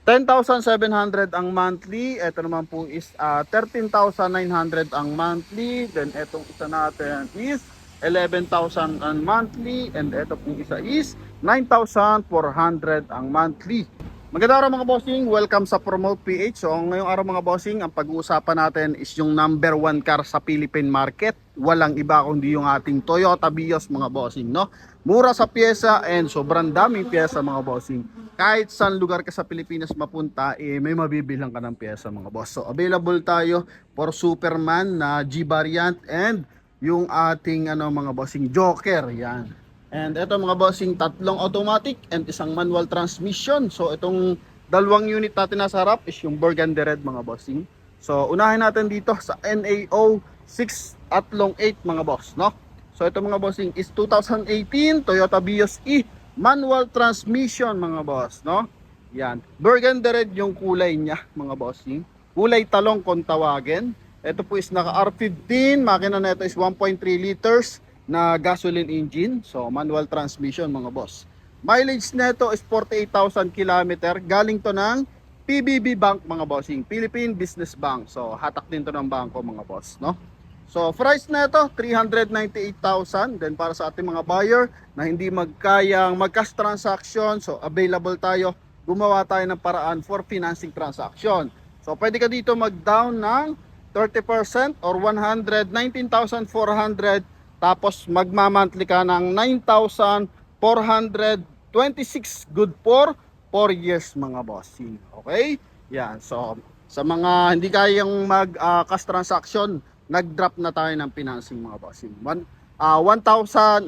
10,700 ang monthly. Ito naman po is 13,900 ang monthly. Then itong isa natin is 11,000 ang monthly. And ito po isa is 9,400 ang monthly. Magandang araw mga bossing, welcome sa Promote PH. So ngayong araw mga bossing, ang pag-uusapan natin is yung number 1 car sa Philippine market. Walang iba kundi yung ating Toyota Vios mga bossing, no? Mura sa pyesa and sobrang daming pyesa mga bossing. Kahit saan lugar ka sa Pilipinas mapunta, may mabibilang ka ng pyesa mga boss. So available tayo for Superman na G variant and yung ating mga bossing Joker, yan. And ito mga bossing, tatlong automatic and isang manual transmission. So itong dalawang unit natin nasa harap is yung Burgundy Red mga bossing. So unahin natin dito sa NAO 638 mga boss, no? So ito mga bossing is 2018 Toyota Vios E manual transmission mga boss, no? Yan. Burgundy Red yung kulay niya mga bossing. Kulay talong kung tawagin. Ito po is naka R15, makina na ito is 1.3 liters na gasoline engine, so manual transmission mga boss. Mileage nito is 48,000 km. Galing to ng PBB Bank mga bossing, Philippine Business Bank. So hatak din to ng bangko mga boss, no? So price nito 398,000. Then para sa ating mga buyer na hindi magkayang mag-cash transaction, so available tayo. Gumawa tayo ng paraan for financing transaction. So pwede ka dito mag-down ng 30% or 119,400. Tapos magma-monthly ka ng 9,426 good for 4 years mga bossing. Okay? Yan. So sa mga hindi kayang mag-cash transaction, nag-drop na tayo ng financing mga bossing. 1,119,000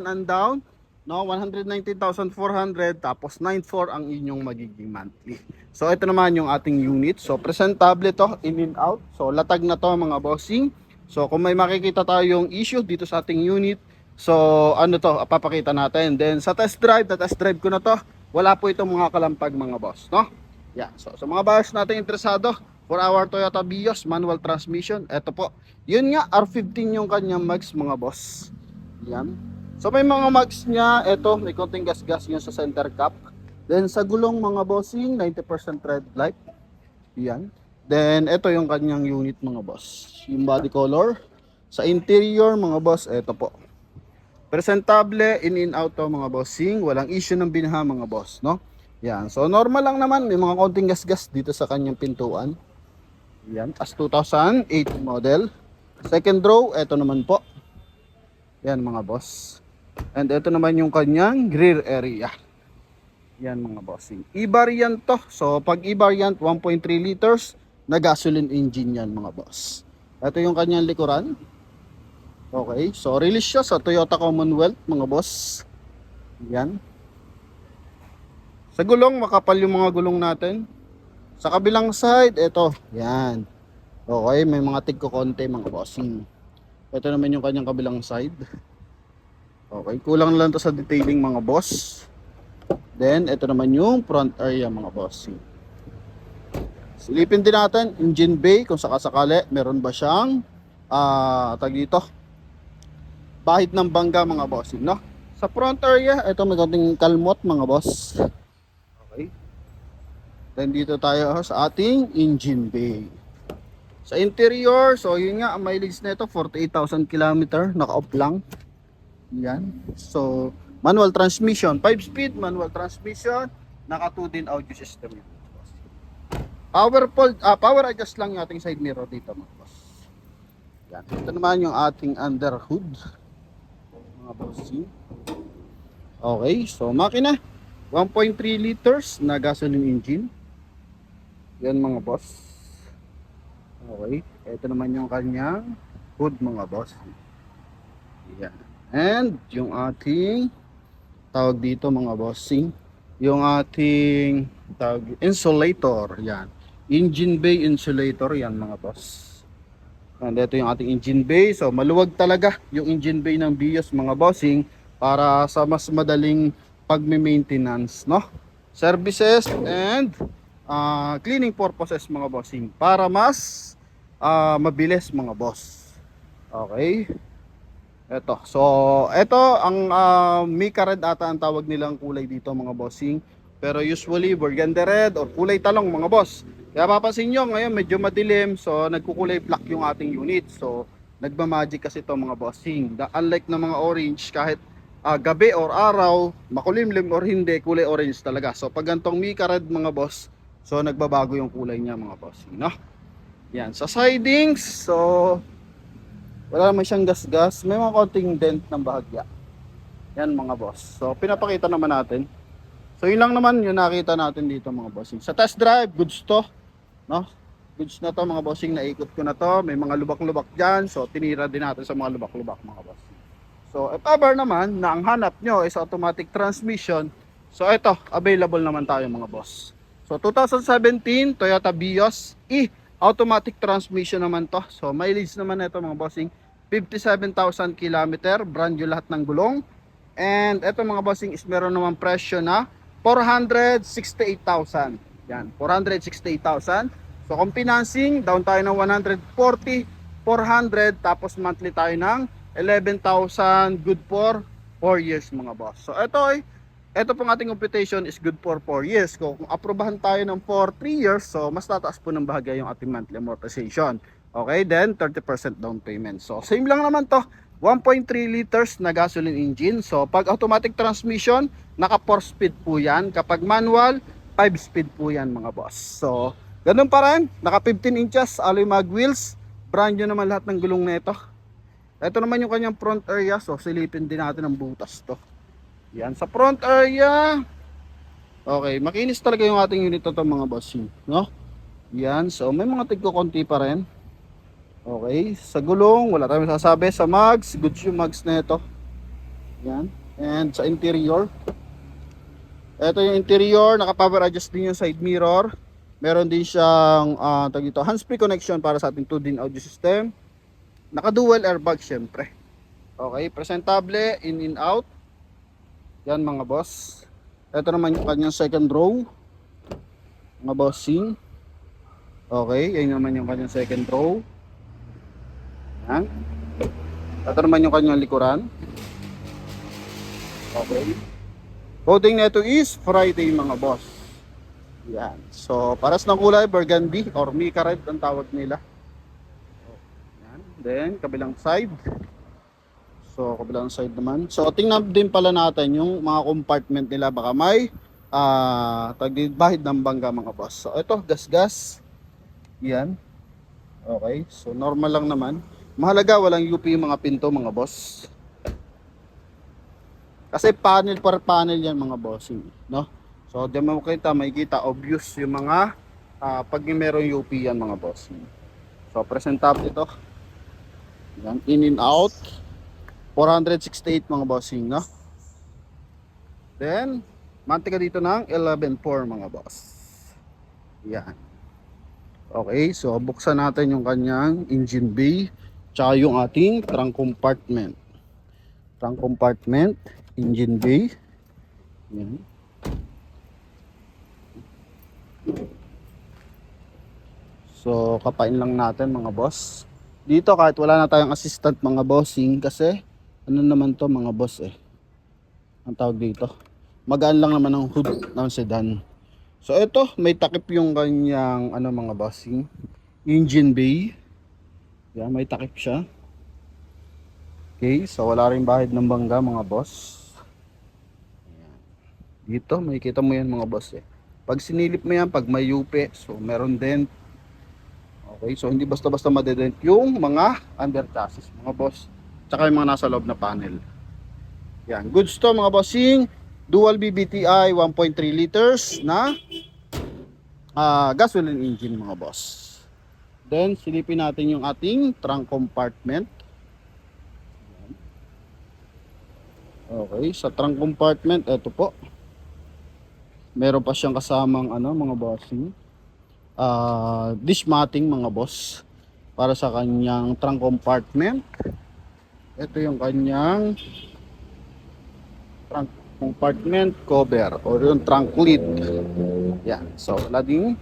ang down, no? 119,400 tapos 94 ang inyong magiging monthly. So ito naman yung ating unit. So presentable to, in and out. So latag na to mga bossing. So kung may makikita tayong issue dito sa ating unit, so ano to, papakita natin. Then sa test drive ko na to, wala po itong mga kalampag mga boss, no? Yeah. So sa mga buyers natin interesado for our Toyota Vios manual transmission, eto po. Yun nga, R15 yung kanyang mags mga boss. Yan. So may mga mags niya, eto, may konting gas-gas niya sa center cap. Then sa gulong mga bossing, 90% red light. Yan. Then, ito yung kanyang unit mga boss. Yung body color. Sa interior mga boss, ito po. Presentable, in and out to mga bossing. Walang issue ng binaha mga boss, no? Yan. So, normal lang naman. May mga konting gas-gas dito sa kanyang pintuan. Yan. As 2008 model. Second row, ito naman po. Yan mga boss. And ito naman yung kanyang rear area. Yan mga bossing. E-variant to. So, pag E-variant, 1.3 liters na gasoline engine yan mga boss. Ito yung kanyang likuran. Okay, so release siya sa Toyota Commonwealth mga boss. Yan. Sa gulong, makapal yung mga gulong natin. Sa kabilang side, ito. Yan. Okay, may mga tig ko konti mga bossing. Ito naman yung kanyang kabilang side. Okay, kulang lang to sa detailing mga boss. Then, ito naman yung front area mga bossing. Silipin din natin, engine bay, kung sakasakali, meron ba siyang tag dito, bahid ng bangga mga bossing, no? Sa front area, ito may konting kalmot mga boss. Okay. Then dito tayo sa ating engine bay. Sa interior, so yun nga, ang mileage nito 48,000 km, naka-off lang. Yan. So, manual transmission, 5-speed manual transmission, naka 2 din audio system yun. Power adjust lang yung ating side mirror dito mga boss. Yan. Ito naman yung ating under hood mga bossing. Okay, so makina 1.3 liters na gasoline engine. Yan mga boss. Okay, ito naman yung kanyang hood mga boss. Yan. And yung ating tawag dito mga bossing, yung ating tawag insulator, yan. Engine bay insulator yan mga boss. And ito yung ating engine bay. So maluwag talaga yung engine bay ng Vios mga bossing para sa mas madaling pagme-maintenance, no? Services and cleaning purposes mga bossing para mas mabilis mga boss. Okay. Ito. So ito ang Mika Red ata ang tawag nilang kulay dito mga bossing. Pero usually burgundy red or kulay talong mga boss. Kaya papansin nyo ngayon medyo madilim, so nagkukulay black yung ating unit. So nagmamagic kasi ito mga bossing. Unlike na mga orange, kahit gabi or araw, makulimlim or hindi, kulay orange talaga. So pag gantong Mica red mga boss, so nagbabago yung kulay niya mga bossing, no? Yan, sa sidings, so wala naman siyang gas-gas, may mga konting dent ng bahagya. Yan mga boss. So pinapakita naman natin. So yun lang naman yung nakita natin dito mga bossing. Sa test drive, goods to, no? Goods na to mga bossing, naikot ko na to. May mga lubak-lubak dyan, so tinira din natin sa mga lubak-lubak mga bossing. So if ever naman na ang hanap nyo is automatic transmission, so ito, available naman tayo mga boss. So 2017 Toyota Vios E, automatic transmission naman to. So mileage naman ito mga bossing, 57,000 km, brand new lahat ng gulong. And ito mga bossing is meron naman presyo na 468,000. Yan, 468,000. So kung financing, down tayo ng 140, 400, tapos monthly tayo ng 11,000, good for 4 years mga boss. So ito pong ating computation is good for 4 years. Kung aprobahan tayo ng for 3 years, so mas tataas po ng bahagya yung ating monthly amortization. Okay, then 30% down payment. So same lang naman to. 1.3 liters na gasoline engine. So pag automatic transmission, naka 4 speed po yan. Kapag manual, 5 speed po yan mga boss. So ganun pa rin, naka 15 inches alloy mag wheels. Brand new naman lahat ng gulong nito. Ito naman yung kanyang front area. So silipin din natin ang butas to. Yan, sa front area, okay, makinis talaga yung ating unit na to mga boss, no? Yan, so may mga tigko-konti pa rin. Okay, sa gulong, wala tayong masasabi. Sa mags, good yung mags na ito. Yan, and sa interior, ito yung interior, naka-power adjust din yung side mirror. Meron din siyang hands-free connection para sa ating 2-din audio system. Naka-dual airbag syempre. Okay, presentable, in out. Yan mga boss. Ito naman yung kanyang second row, mga bossing. Okay, yan naman yung kanyang second row. Yan. Ito naman yung kanyang likuran. Okay. Coding nito is Friday mga boss. Yan. So, paras ng kulay, burgundy or Mica red ang tawag nila. Yan. Then, kabilang side. So, kabilang side naman. So, tingnan din pala natin yung mga compartment nila. Baka may bahid ng bangga mga boss. So, ito, gas-gas. Yan. Okay. So, normal lang naman. Mahalaga, walang UP yung mga pinto mga boss. Kasi panel per panel yan mga bossing, no? So, di mo makita obvious yung mga pag merong UP yan mga bossing. So, presentable ito. Yan, in and out. 468 mga bossing, no? Then, mantika dito ng 11.4 mga boss. Yan. Okay, so buksan natin yung kanyang engine bay. Tsaka yung ating trunk compartment. Trunk compartment, engine bay. Yan. So, kapain lang natin mga boss. Dito kahit wala na tayong assistant mga bossing kasi ano naman to mga boss ang tawag dito. Magaan lang naman ang hood ng sedan. So ito, may takip yung kanyang mga bossing. Engine bay. Yan, may takip siya. Okay, so wala rin bahid ng bangga mga boss. Ayan. Dito, makikita mo yan mga boss Pag sinilip mo yan, pag may yupe, so meron dent. Okay, so hindi basta-basta madedent yung mga under chassis mga boss. Tsaka yung mga nasa loob na panel. Yan, goods to mga bossing. Dual BBTI 1.3 liters na gasoline engine mga boss. Then, silipin natin yung ating trunk compartment. Okay, sa trunk compartment, ito po. Meron pa siyang kasamang mga bossing. Dish matting mga boss. Para sa kanyang trunk compartment. Ito yung kanyang trunk compartment cover or yung trunk lid. Yan, so wala ding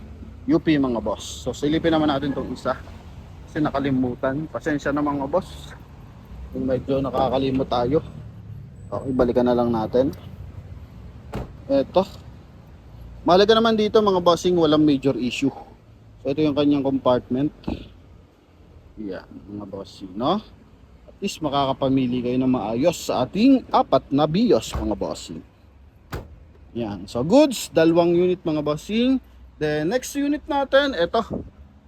UP mga boss. So silipin naman natin itong isa kasi nakalimutan. Pasensya na mga boss kung medyo nakakalimot tayo. Okay, balikan na lang natin. Ito, Mahalaga naman dito mga bossing, walang major issue. So ito yung kanyang compartment. Yan mga bossing, no? At least makakapamili kayo ng maayos sa ating apat na BIOS mga bossing. Yan. So goods, dalawang unit mga bossing. The next unit natin, ito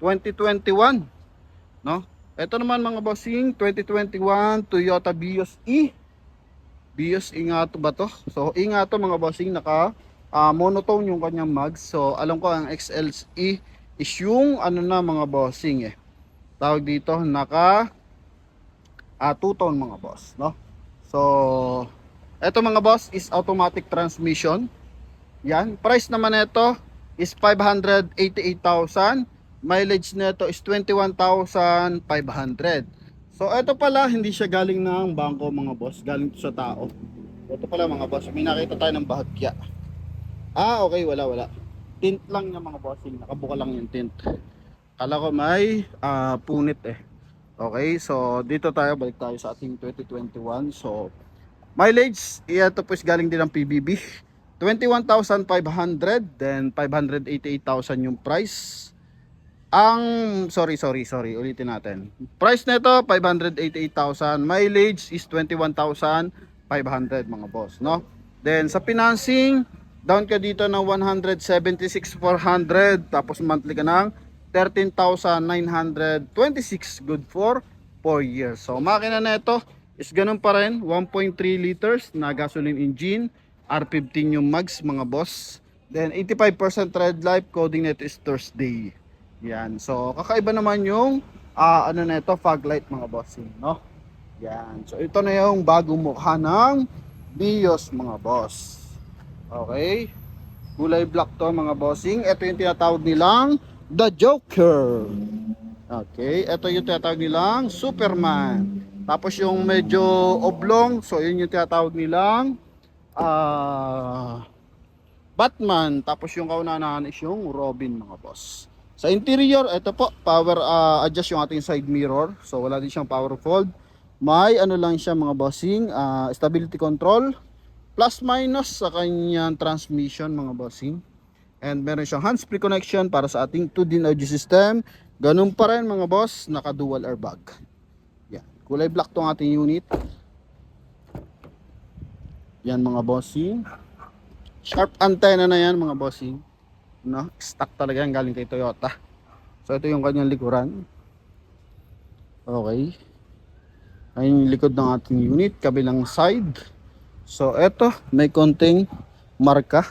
2021, no? Ito naman mga bossing, 2021 Toyota Vios E. Vios E nga to ba to? So E nga to mga bossing, naka monotone yung kanyang mags. So alam ko ang XLE is yung ano na mga bossing tawag dito, naka two-tone mga boss, no? So eto mga boss is automatic transmission. Yan, price naman nito is 588,000. Mileage nito is 21,500. So ito pala, hindi siya galing ng bangko mga boss, galing to sa tao. Ito pala mga boss, may nakita tayo ng bahagya. Okay, wala. Tint lang niya mga bossing, nakabuka lang yung tint. Kala ko may punit Okay, so dito tayo, balik tayo sa ating 2021. So mileage, ito po is galing din ng PBB. 21,500, then 588,000 yung price. Sorry, ulitin natin. Price nito 588,000, mileage is 21,500 mga boss, no? Then sa financing, down ka dito ng 176,400, tapos monthly ka ng 13,926, good for 4 years. So makina nito is ganun pa rin, 1.3 liters na gasoline engine, R15 yung mags mga boss. Then 85% red light, coding nito is Thursday. Yan. So kakaiba naman yung ano nito, fog light mga bossing, no? Yan. So ito na yung bagong mukha ng BIOS mga boss. Okay? Kulay black to mga bossing. Ito yung tinatawag nilang The Joker. Okay, ito yung tinatawag nilang Superman. Tapos yung medyo oblong, so yun yung tinatawag nilang Batman. Tapos yung kaunahan is yung Robin mga boss. Sa interior, ito po, power adjust yung ating side mirror. So wala din siyang power fold. May ano lang siya mga bossing, stability control, plus minus sa kanyang transmission mga bossing. And meron siyang hands-free connection para sa ating 2D audio system. Ganun pa rin mga boss, naka dual airbag. Yan, kulay black tong ating unit. Yan mga bossing. Sharp antenna na yan mga bossing, no? Stock talaga yan, galing kay Toyota. So ito yung kanyang likuran. Okay, ayun yung likod ng ating unit, kabilang side. So ito, may konting marka.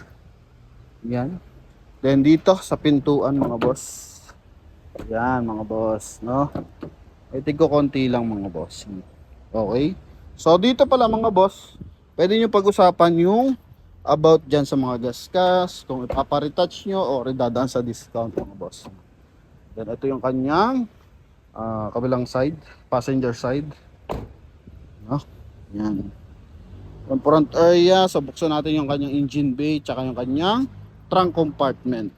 Yan. Then dito sa pintuan mga boss. Yan mga boss, no? Ito ko konti lang mga boss. Okay. So dito pala mga boss, pwede nyo pag-usapan yung about dyan sa mga gasgas, kung ipaparetouch nyo o idadaan sa discount mga boss. Then ito yung kanyang kabilang side, passenger side, no? Yan. Yung front area, so buksan natin yung kanyang engine bay tsaka yung kanyang trunk compartment.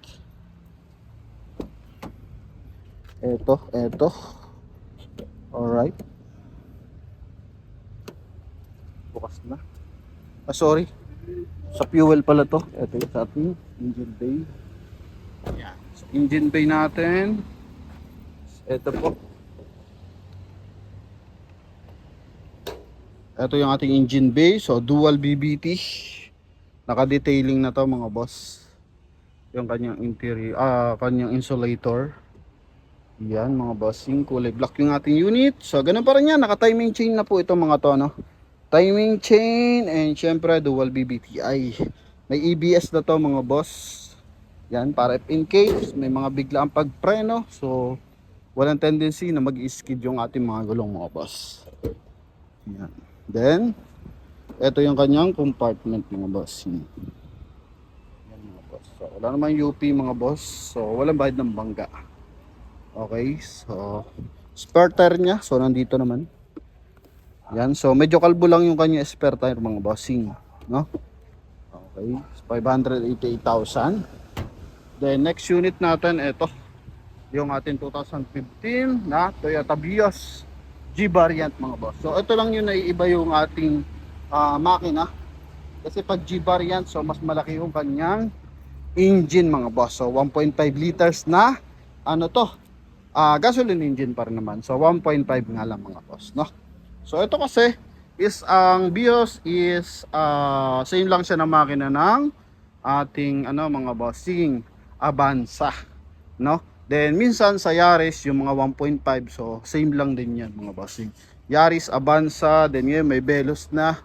Ito. Alright. Bukas na. Sorry. Sa fuel pala to. Ito yung sa ating engine bay. Yan. So, engine bay natin. Ito po. Ito yung ating engine bay. So dual BBT. Naka-detailing na to mga boss. Yung kanyang interior, kanyang insulator. Yan mga bossing, kulay black yung ating unit. So ganun pa rin yan, naka-timing chain na po ito mga to, no? Timing chain and syempre dual BBTI. May EBS na to mga boss. Yan, para if in case may mga biglaang pagpreno, so walang tendency na mag-skid yung ating mga gulong mga boss. Yan. Then ito yung kanyang compartment mga boss. Yan mga boss. So wala naman UP mga boss. So walang bahid ng bangga. Okay, so spare tire niya, so nandito naman. Yan, so medyo kalbo lang yung kanya spare tire mga bossing, no? Okay, 588,000. Then next unit natin, ito yung ating 2015 na Toyota Vios G variant mga boss. So ito lang yung naiiba yung ating makina. Kasi pag G variant, so mas malaki yung kanyang engine mga boss. So 1.5 liters na ano to, gasoline engine pa rin naman. So 1.5 nga lang mga boss, no? So ito kasi is ang BIOS is same lang siya ng makina ng ating ano mga bossing Avanza, no? Then minsan sa Yaris yung mga 1.5, so same lang din yan mga bossing. Yaris, Avanza, then yun may Veloz na.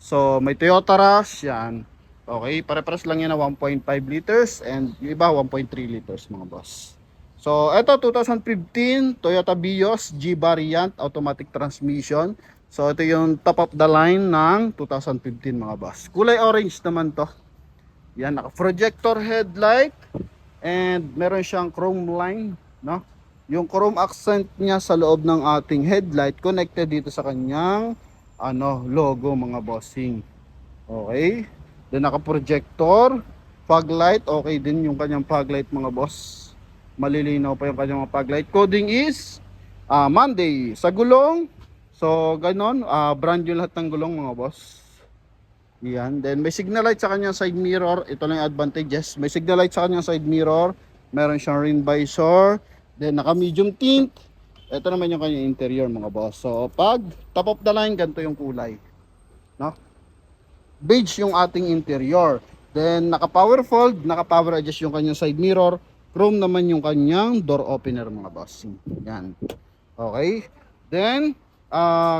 So may Toyota Rush yan. Okay, pare-pares lang yan na 1.5 liters and yung iba 1.3 liters mga boss. So ito 2015 Toyota Vios G variant automatic transmission. So ito yung top of the line ng 2015 mga boss. Kulay orange naman to. Yan, naka projector headlight and meron siyang chrome line, no? Yung chrome accent niya sa loob ng ating headlight connected dito sa kanyang ano logo mga bossing. Okay? Then naka projector, fog light, okay din yung kanyang fog light mga boss. Malilinaw pa yung kanyang fog light. Coding is Monday sa gulong. So ganon, brand new lahat ng gulong mga boss. Yan. Then may signal light sa kanyang side mirror. Ito lang yung advantages. May signal light sa kanyang side mirror. Meron siyang rain visor. Then naka medium tint. Ito naman yung kanyang interior mga boss. So pag top of the line, ganito yung kulay, no? Beige yung ating interior. Then naka power fold, naka power adjust yung kanyang side mirror. Chrome naman yung kanyang door opener mga boss. Yan. Okay. Then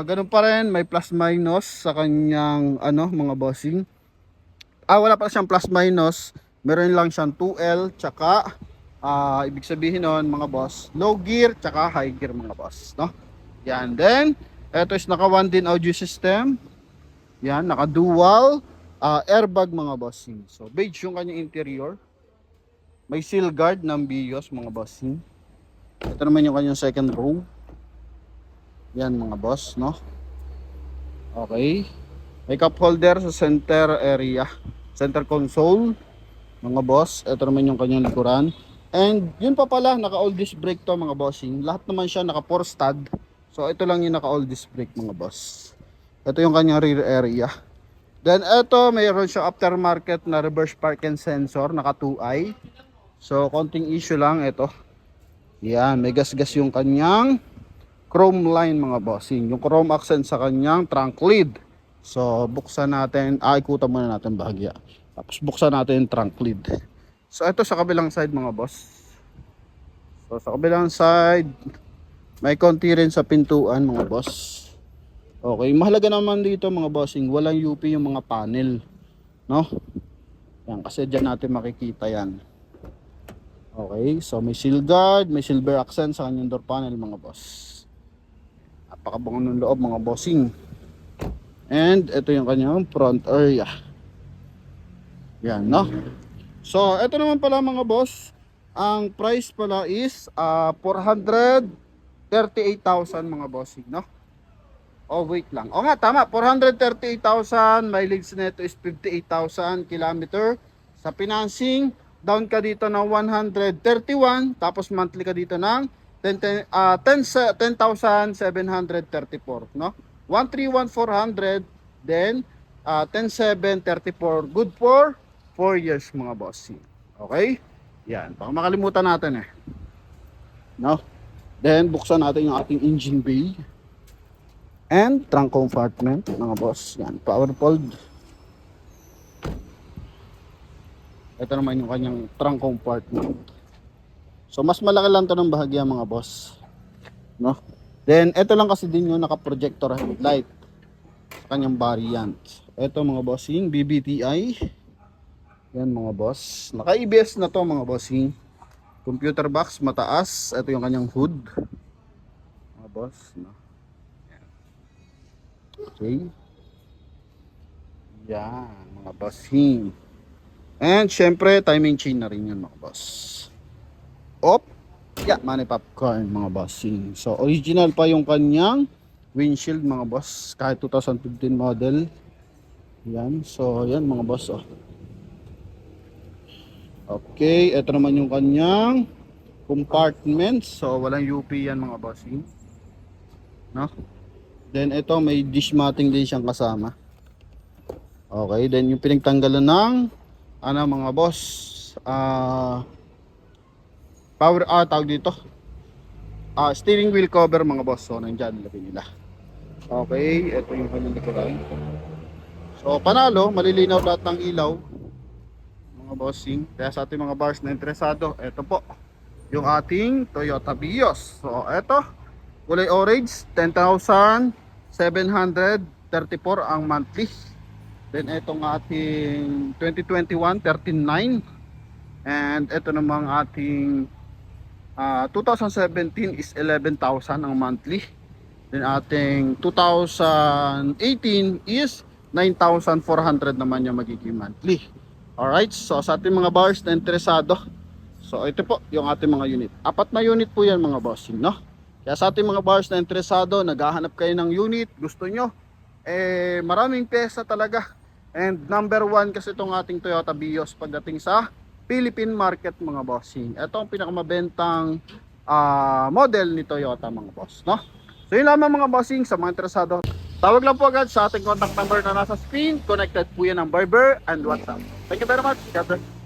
ganun pa rin, may plus minus sa kanyang ano mga bossing. Wala pa siyang plus minus. Meron lang siyang 2L tsaka ibig sabihin nun mga boss, low gear tsaka high gear mga boss, no? Yan. Then ito is naka 1 din audio system. Yan, naka dual airbag mga bossing. So beige yung kanyang interior. May seal guard ng BIOS mga bossing. Ito naman yung kanyang second row. Yan mga boss, no? Okay. May cup holder sa center area, center console mga boss. Ito naman yung kanyang likuran. And yun pa pala, naka all disc brake to mga bossing. Lahat naman siya naka 4 stud. So ito lang yung naka all disc brake mga boss. Ito yung kanyang rear area. Then ito, mayroon siya aftermarket na reverse parking sensor, naka 2i. So konting issue lang ito. Yan, may gas-gas yung kanyang chrome line mga bossing. Yung chrome accent sa kanyang trunk lid. So buksan natin, ikutan muna natin bahagya. Tapos buksan natin yung trunk lid. So ito sa kabilang side mga boss. So sa kabilang side, may konti rin sa pintuan mga boss. Okay, mahalaga naman dito mga bossing, walang UP yung mga panel, no? Yan, kasi dyan natin makikita yan. Okay, so may seal guard, may silver accent sa kanyang door panel mga boss. Napakabango ng loob mga bossing. And ito yung kanyang front area. Yan, no? So ito naman pala mga boss, ang price pala is 438,000 mga bossing, no? Oh wait lang, o nga tama, 438,000. Mileage nito is 58,000 kilometer. Sa financing, down ka dito ng 131, tapos monthly ka dito ng 10,734, no? 131,400, then 10,734, good for 4 years mga boss. Okay? Yan, baka makalimutan natin no? Then buksan natin yung ating engine bay and trunk compartment mga boss. Yan, power fold. Ito naman yung kanyang trunk compartment. So mas malaki lang to ng bahagya mga boss, no? Then ito lang kasi din yung naka projector headlight sa kanyang variant. Ito mga bossing, BBTI. Yan mga boss, naka ABS na to mga bossing. Computer box mataas. Ito yung kanyang hood mga boss, no? Okay. Yan mga bossing. And syempre timing chain na rin yan mga boss. Op. Yeah, money popcorn mga bossing. So original pa yung kanyang windshield mga boss, kahit 2015 model. Yan. So yan mga boss, oh. Okay, ito naman yung kanyang compartment. So walang UP yan mga bossing, no? Then ito may dish matting din siyang kasama. Okay, then yung pinagtanggalan ng ano mga boss, power, tawag dito, steering wheel cover mga boss. So nandyan, nilagay nila. Okay, ito yung kanyang likuran. So panalo, malilinaw lahat ng ilaw mga bossing. Kaya sa ating mga buyers na interesado, ito po yung ating Toyota Vios. So ito, kulay orange, 10,734 ang monthly. Then itong ating 2021, 13,900. And ito namang ating 2017 is 11,000 ang monthly. Then ating 2018 is 9,400 naman yung magiging monthly. Alright, so sa ating mga buyers na interesado, so ito po yung ating mga unit. 4 na unit po yan mga bossing, no? Kaya sa ating mga buyers na interesado, naghahanap kayo ng unit, gusto nyo, maraming pyesa talaga. And number 1 kasi itong ating Toyota Vios pagdating sa Philippine market mga bossing. Ito ang pinakamabentang model ni Toyota mga boss, no? So yun lamang mga bossing, sa mga interesado, tawag lang po agad sa ating contact number na nasa screen. Connected po yan ng Viber and WhatsApp. Thank you very much. God bless.